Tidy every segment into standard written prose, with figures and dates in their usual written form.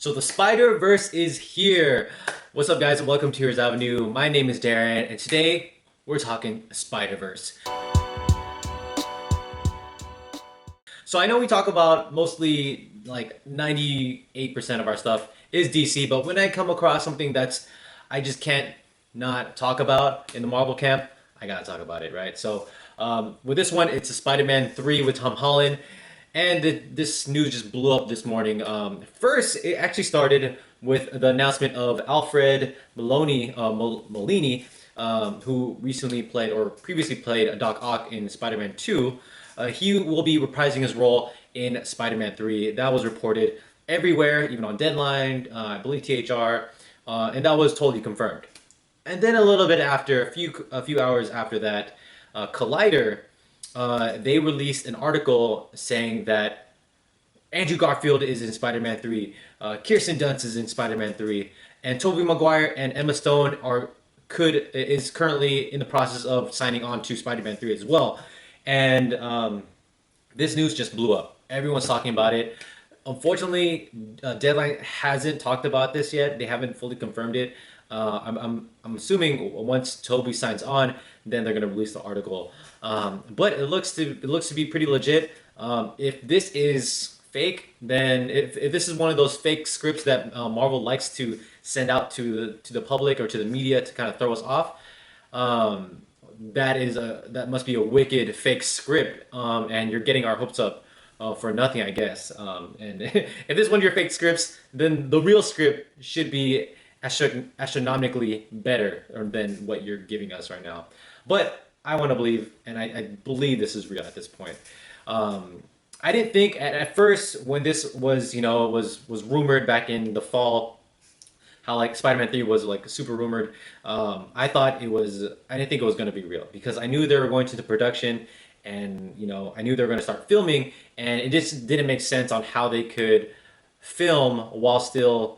So the Spider-Verse is here. What's up, guys? Welcome to Heroes Avenue. My name is Darren, and today we're talking Spider-Verse. So I know we talk about mostly like 98% of our stuff is DC, but when I come across something that's I just can't not talk about in the Marvel camp, I gotta talk about it, right? So with this one, it's a Spider-Man 3 with Tom Holland. And this news just blew up this morning. First, it actually started with the announcement of Alfred Molini, who recently played or previously played Doc Ock in Spider-Man 2. He will be reprising his role in Spider-Man 3. That was reported everywhere, even on Deadline, I believe THR, and that was totally confirmed. And then a little bit after, a few hours after that, Collider they released an article saying that Andrew Garfield is in Spider-Man 3, Kirsten Dunst is in Spider-Man 3, and Tobey Maguire and Emma Stone is currently in the process of signing on to Spider-Man 3 as well. And this news just blew up. Everyone's talking about it. Unfortunately, Deadline hasn't talked about this yet. They haven't fully confirmed it. I'm assuming once Toby signs on, then they're gonna release the article. But it looks to be pretty legit. If this is fake, then if this is one of those fake scripts that Marvel likes to send out to the public or to the media to kind of throw us off, that must be a wicked fake script, and you're getting our hopes up for nothing, I guess. And if this is one of your fake scripts, then the real script should be astronomically better than what you're giving us right now. But I want to believe, and I believe this is real at this point. I didn't think at first when this was was rumored back in the fall, how like Spider-Man 3 was like super rumored. I didn't think it was going to be real because I knew they were going to the production, and I knew they were going to start filming, and it just didn't make sense on how they could film while still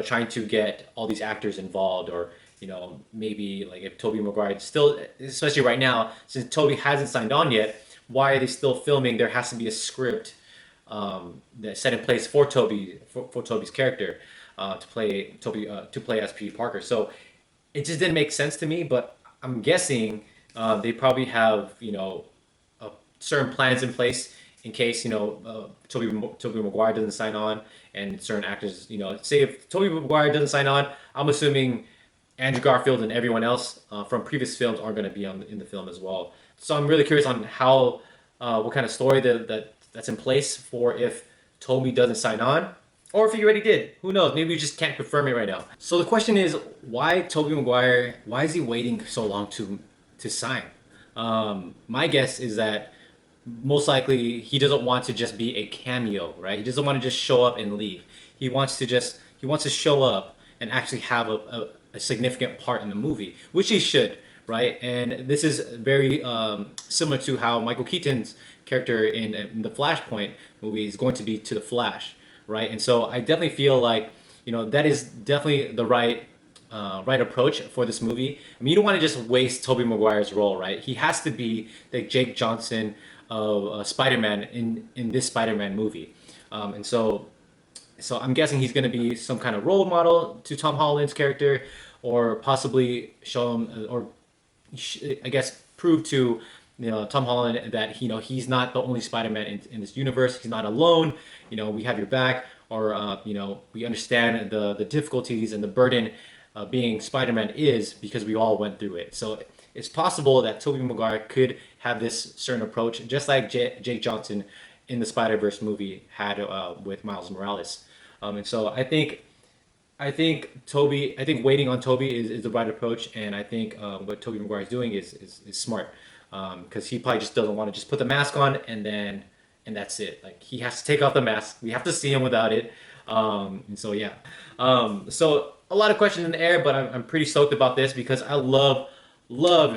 trying to get all these actors involved, or maybe like if Tobey Maguire still, especially right now, since Tobey hasn't signed on yet, why are they still filming? There has to be a script that's set in place for Tobey's character to play as Peter Parker. So it just didn't make sense to me. But I'm guessing they probably have certain plans in place in case Tobey Maguire doesn't sign on, and certain actors, say if Tobey Maguire doesn't sign on, I'm assuming Andrew Garfield and everyone else from previous films are going to be in the film as well. So I'm really curious on how what kind of story that's in place for if Tobey doesn't sign on, or if he already did. Who knows? Maybe we just can't confirm it right now. So the question is, why Tobey Maguire? Why is he waiting so long to sign? My guess is that most likely he doesn't want to just be a cameo, right? He doesn't want to just show up and leave. He wants to show up and actually have a significant part in the movie, which he should, right? And this is very similar to how Michael Keaton's character in the Flashpoint movie is going to be to the Flash, right? And so I definitely feel like that is definitely the right approach for this movie. I mean, you don't want to just waste Tobey Maguire's role, right? He has to be the Jake Johnson of Spider-Man in this Spider-Man movie, and so I'm guessing he's going to be some kind of role model to Tom Holland's character, or possibly show him, or I guess prove to Tom Holland that he's not the only Spider-Man in this universe. He's not alone. We have your back, or we understand the difficulties and the burden being Spider-Man is, because we all went through it. So it's possible that Tobey Maguire could have this certain approach, just like Jake Johnson in the Spider-Verse movie had with Miles Morales. And so I think waiting on Tobey is the right approach, and I think what Tobey Maguire is doing is smart, because he probably just doesn't want to just put the mask on and that's it. Like, he has to take off the mask. We have to see him without it. And so yeah. So a lot of questions in the air, but I'm pretty stoked about this because I love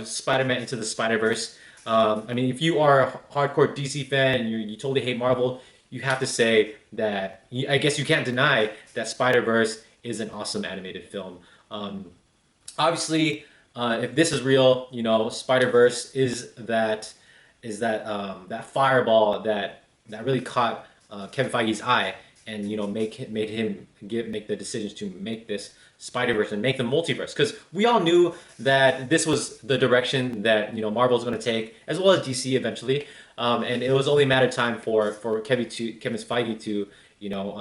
Spider-Man Into the Spider-Verse. I mean, if you are a hardcore DC fan and you totally hate Marvel, you have to say that, I guess you can't deny that Spider-Verse is an awesome animated film. Obviously, if this is real, Spider-Verse is that fireball that really caught Kevin Feige's eye, and made him make the decisions to make this Spider-Verse and make the multiverse, because we all knew that this was the direction that Marvel's going to take, as well as DC eventually, and it was only a matter of time for Kevin Feige to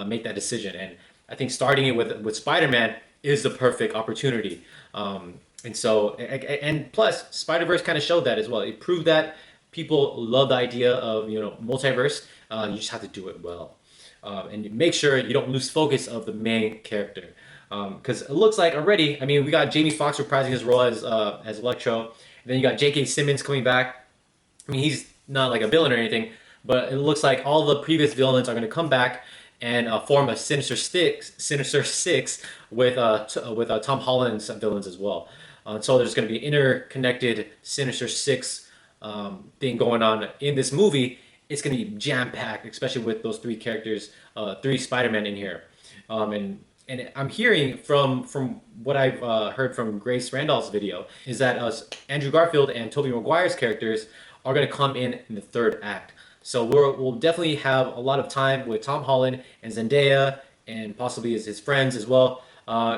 make that decision. And I think starting it with Spider-Man is the perfect opportunity. And so, and plus, Spider-Verse kind of showed that as well. It proved that people love the idea of multiverse. You just have to do it well, and make sure you don't lose focus of the main character. Because it looks like already, I mean, we got Jamie Foxx reprising his role as Electro, and then you got J.K. Simmons coming back. I mean, he's not like a villain or anything, but it looks like all the previous villains are going to come back and form a Sinister Six with Tom Holland's villains as well. So there's going to be an interconnected Sinister Six thing going on in this movie. It's going to be jam packed, especially with those three characters, three Spider-Man in here. And I'm hearing from what I've heard from Grace Randolph's video is that Andrew Garfield and Tobey Maguire's characters are going to come in the third act. So we'll definitely have a lot of time with Tom Holland and Zendaya and possibly his friends as well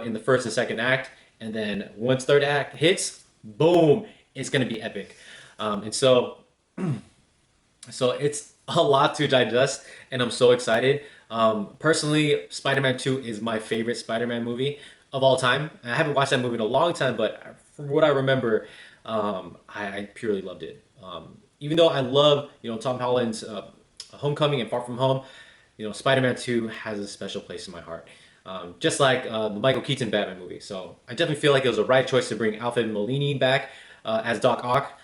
in the first and second act. And then once third act hits, boom, it's going to be epic. And so it's a lot to digest, and I'm so excited. Personally, Spider-Man 2 is my favorite Spider-Man movie of all time. I haven't watched that movie in a long time, but from what I remember, I purely loved it. Even though I love, Tom Holland's Homecoming and Far From Home, Spider-Man 2 has a special place in my heart. Just like the Michael Keaton Batman movie. So I definitely feel like it was the right choice to bring Alfred Molina back as Doc Ock.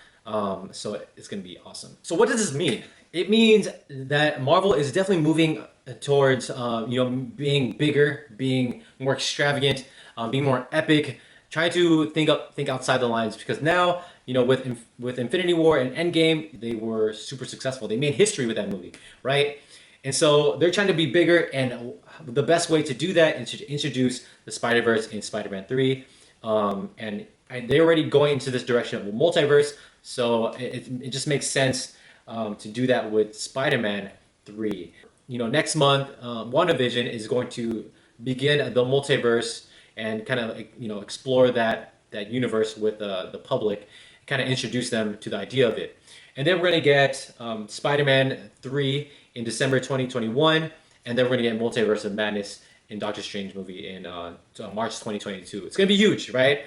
So it's going to be awesome. So what does this mean? It means that Marvel is definitely moving towards, being bigger, being more extravagant, being more epic, trying to think outside the lines. Because now, with Infinity War and Endgame, they were super successful. They made history with that movie, right? And so they're trying to be bigger, and the best way to do that is to introduce the Spider-Verse in Spider-Man 3. And they're already going into this direction of a multiverse, so it just makes sense to do that with Spider-Man 3. Next month, WandaVision is going to begin the multiverse and kind of explore that universe with the public, kind of introduce them to the idea of it. And then we're going to get Spider-Man 3 in December 2021, and then we're going to get Multiverse of Madness in Doctor Strange movie in March 2022. It's going to be huge, right?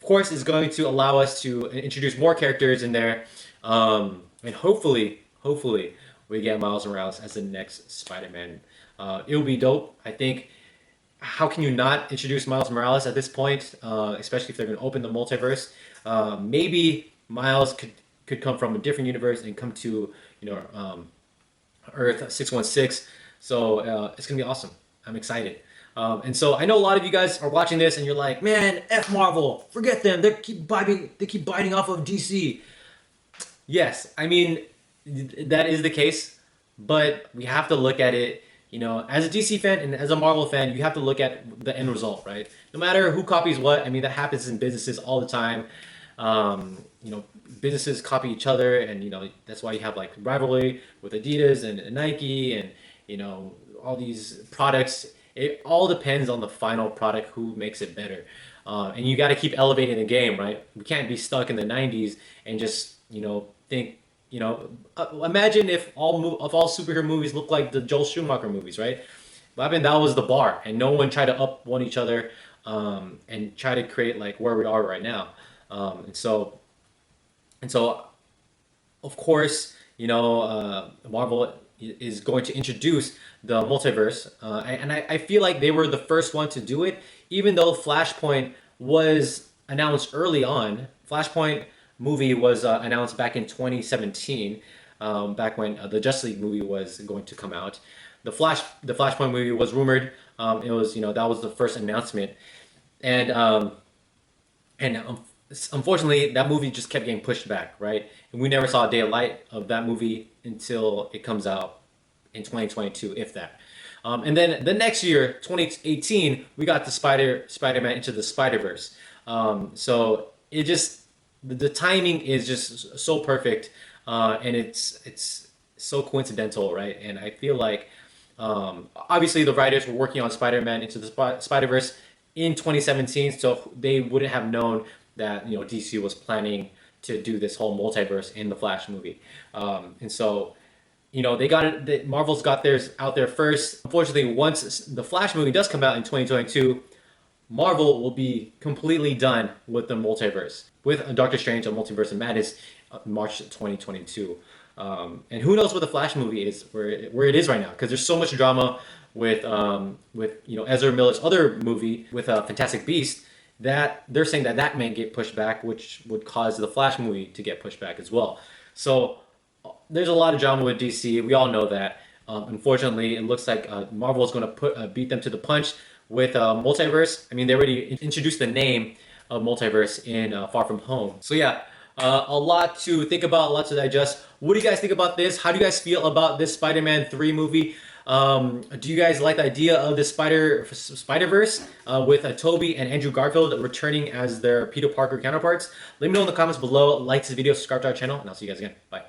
Of course, it's going to allow us to introduce more characters in there, and hopefully, we get Miles Morales as the next Spider-Man. It'll be dope. I think, how can you not introduce Miles Morales at this point, especially if they're going to open the multiverse? Maybe Miles could come from a different universe and come to, Earth 616. So it's going to be awesome. I'm excited. And so I know a lot of you guys are watching this and you're like, man, F Marvel, forget them. They keep biting off of DC. Yes, I mean, that is the case, but we have to look at it, as a DC fan and as a Marvel fan, you have to look at the end result, right? No matter who copies what, I mean, that happens in businesses all the time. Businesses copy each other, and that's why you have like rivalry with Adidas and Nike and all these products. It all depends on the final product, who makes it better, and you got to keep elevating the game, right? We can't be stuck in the 90s and just think. Imagine if all superhero movies look like the Joel Schumacher movies, right? I mean, that was the bar, and no one tried to up one each other and try to create like where we are right now. And so, of course, Marvel is going to introduce the multiverse, and I feel like they were the first one to do it, even though Flashpoint was announced early on. Flashpoint movie was announced back in 2017, back when the Justice League movie was going to come out. The Flashpoint movie was rumored. It was that was the first announcement, and unfortunately that movie just kept getting pushed back, right? And we never saw a day of light of that movie until it comes out in 2022, if that. And then the next year, 2018, we got the Spider-Man Into the Spiderverse. So it just the timing is just so perfect, and it's so coincidental, right? And I feel like Obviously, the writers were working on Spider-Man Into the Spider-Verse in 2017, so they wouldn't have known that DC was planning to do this whole multiverse in the Flash movie. And so they got it. Marvel's got theirs out there first. Unfortunately, once the Flash movie does come out in 2022, Marvel will be completely done with the multiverse with Doctor Strange: A Multiverse of Madness, March 2022. And who knows what the Flash movie is, where it is right now, because there's so much drama with Ezra Miller's other movie with Fantastic Beast, that they're saying that may get pushed back, which would cause the Flash movie to get pushed back as well. So there's a lot of drama with DC. We all know that. Unfortunately, it looks like Marvel is going to beat them to the punch with multiverse. I mean, they already introduced the name of multiverse in Far From Home. So yeah, a lot to think about, a lot to digest. What do you guys think about this? How do you guys feel about this Spider-Man 3 movie? Do you guys like the idea of the Spiderverse with Tobey and Andrew Garfield returning as their Peter Parker counterparts? Let me know in the comments below. Like this video, subscribe to our channel, and I'll see you guys again. Bye.